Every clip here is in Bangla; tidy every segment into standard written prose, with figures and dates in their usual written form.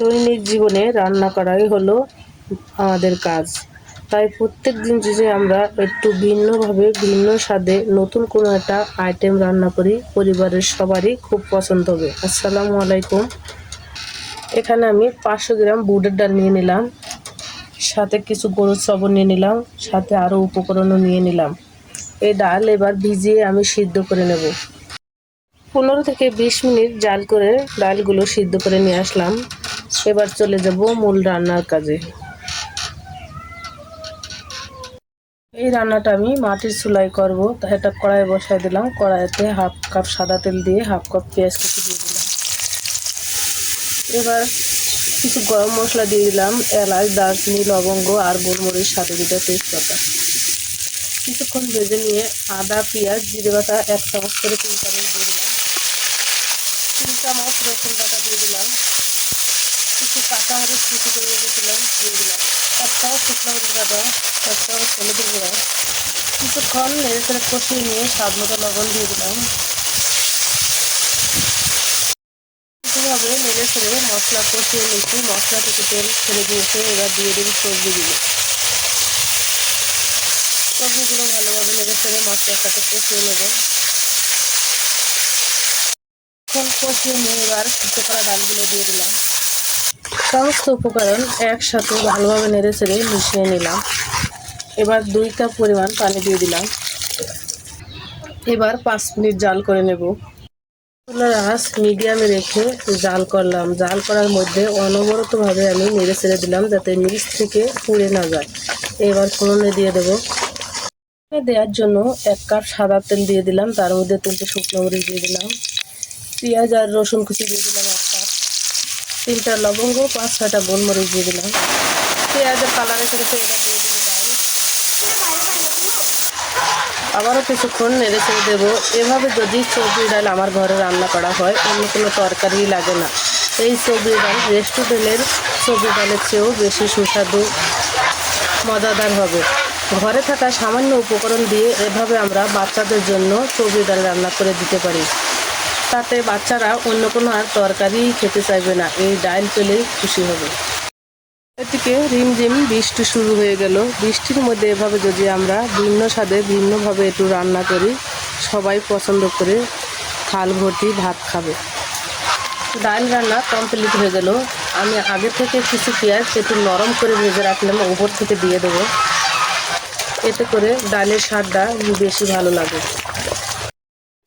দৈনিক জীবনে রান্না করাই হলো আমাদের কাজ। তাই প্রত্যেক দিন যদি আমরা একটু ভিন্নভাবে ভিন্ন স্বাদে নতুন কোনো একটা আইটেম রান্না করি, পরিবারের সবারই খুব পছন্দ হবে। আসসালামু আলাইকুম। এখানে আমি 500 গ্রাম বুটের ডাল নিয়ে নিলাম, সাথে কিছু গরুর সবর নিয়ে নিলাম, সাথে আরও উপকরণও নিয়ে নিলাম। এই ডাল এবার ভিজিয়ে আমি সিদ্ধ করে নেব। 15 থেকে 20 মিনিট জাল করে ডালগুলো সিদ্ধ করে নিয়ে আসলাম। এবার চলে যাব মূল রান্নার কাজে। এই রান্নাটা আমি মাটির চুলায় করব, তাই একটা কড়াই বসায় দিলাম। কড়াইতে হাফ কাপ সাদা তেল দিয়ে হাফ কাপ পেঁয়াজ কুচি দিয়ে দিলাম। এবার কিছু গরম মশলা দিয়ে দিলাম, এলাচ, দারচিনি, লবঙ্গ আর গোলমরিচ, সাথে দুটো তেজপাতা। কিছুক্ষণ ভেজে নিয়ে আদা, পেঁয়াজ, জিরে বাটা 1 চামচ করে 3 চামচ দিয়ে দিলাম। 3 চামচ রসুন বাটা দিয়ে দিলাম। কিছু কাঁচামরিচ কুচি করে রেখেছিলাম দিয়ে দিলাম। 1 চামচ শুকনো মরিচ বাটা, 1 চামচ হলুদের গুঁড়া। কিছুক্ষণ নেড়েচেড়ে কষিয়ে নিয়ে স্বাদ মতো লবণ দিয়ে দিলাম। কিছুভাবে নেড়েচেড়ে মশলা কষিয়ে নিচ্ছি। মশলা থেকে তেল ছেড়ে দিয়েছে, এবার দিয়ে দেবো সবজিগুলো। সবজিগুলো ভালোভাবে নেড়েচেড়ে মশলার সাথে কষিয়ে নেব। কষিয়ে নিয়ে এবার সিদ্ধ করা ডালগুলো দিয়ে দিলাম। সমস্ত উপকরণ একসাথে ভালোভাবে নেড়েচেড়ে মিশিয়ে নিলাম। এবার 2 কাপ পরিমাণ পানি দিয়ে দিলাম। এবার 5 মিনিট জাল করে নেব। চুলার আঁচ মিডিয়ামে রেখে জাল করলাম। জাল করার মধ্যে অনবরতভাবে আমি নেড়েচেড়ে দিলাম, যাতে নিচ থেকে পুড়ে না যায়। এবার ফোড়নে দিয়ে দেবো। দেওয়ার জন্য 1 কাপ সাদা তেল দিয়ে দিলাম, তার মধ্যে 3টে শুকনো মরিচ দিয়ে দিলাম, পেঁয়াজ আর রসুন কুচি দিয়ে দিলাম 1 কাপ, 3টা লবঙ্গ, 5-6টা গোলমরিচ দিয়ে দিলাম। পেঁয়াজের কালার এসে গেছে, এবার দিয়ে দেবো ডাল। আবারও কিছুক্ষণ নেড়ে ছেড়ে দেবো। এভাবে যদি সবজি ডাল আমার ঘরে রান্না করা হয়, অন্য কোনো তরকারি লাগে না। এই সবজি ডাল রেস্টুরেন্টের সবজি ডালের চেয়েও বেশি সুস্বাদু, মজাদার হবে। ঘরে থাকা সামান্য উপকরণ দিয়ে এভাবে আমরা বাচ্চাদের জন্য সবজি ডাল রান্না করে দিতে পারি। তাতে বাচ্চারা অন্য কোনো আর তরকারি খেতে চাইবে না, এই ডাল পেলেই খুশি হবে। এদিকে রিমঝিম বৃষ্টি শুরু হয়ে গেল। বৃষ্টির মধ্যে এভাবে যদি আমরা ভিন্ন স্বাদে ভিন্নভাবে একটু রান্না করি, সবাই পছন্দ করে থাল ভর্তি ভাত খাবে। ডাল রান্না কমপ্লিট হয়ে গেল। আমি আগে থেকে কিছু পেঁয়াজ একটু নরম করে ভেজে রাখলাম, উপর থেকে দিয়ে দেবো। এতে করে ডালের স্বাদটা বেশি ভালো লাগে।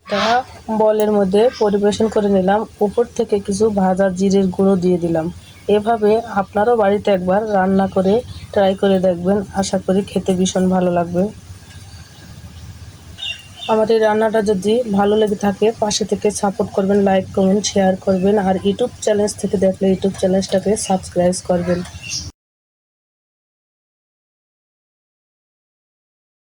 তা বলের মধ্যে পরিবেশন করে নিলাম। উপর থেকে কিছু ভাজা জিরের গুঁড়ো দিয়ে দিলাম। এভাবে আপনারাও বাড়িতে একবার রান্না করে ট্রাই করে দেখবেন, আশা করি খেতে ভীষণ ভালো লাগবে। আমার এই রান্নাটা যদি ভালো লেগে থাকে, পাশে থেকে সাপোর্ট করবেন, লাইক, কমেন্ট, শেয়ার করবেন। আর ইউটিউব চ্যানেল থেকে দেখলে ইউটিউব চ্যানেলটাকে সাবস্ক্রাইব করবেন।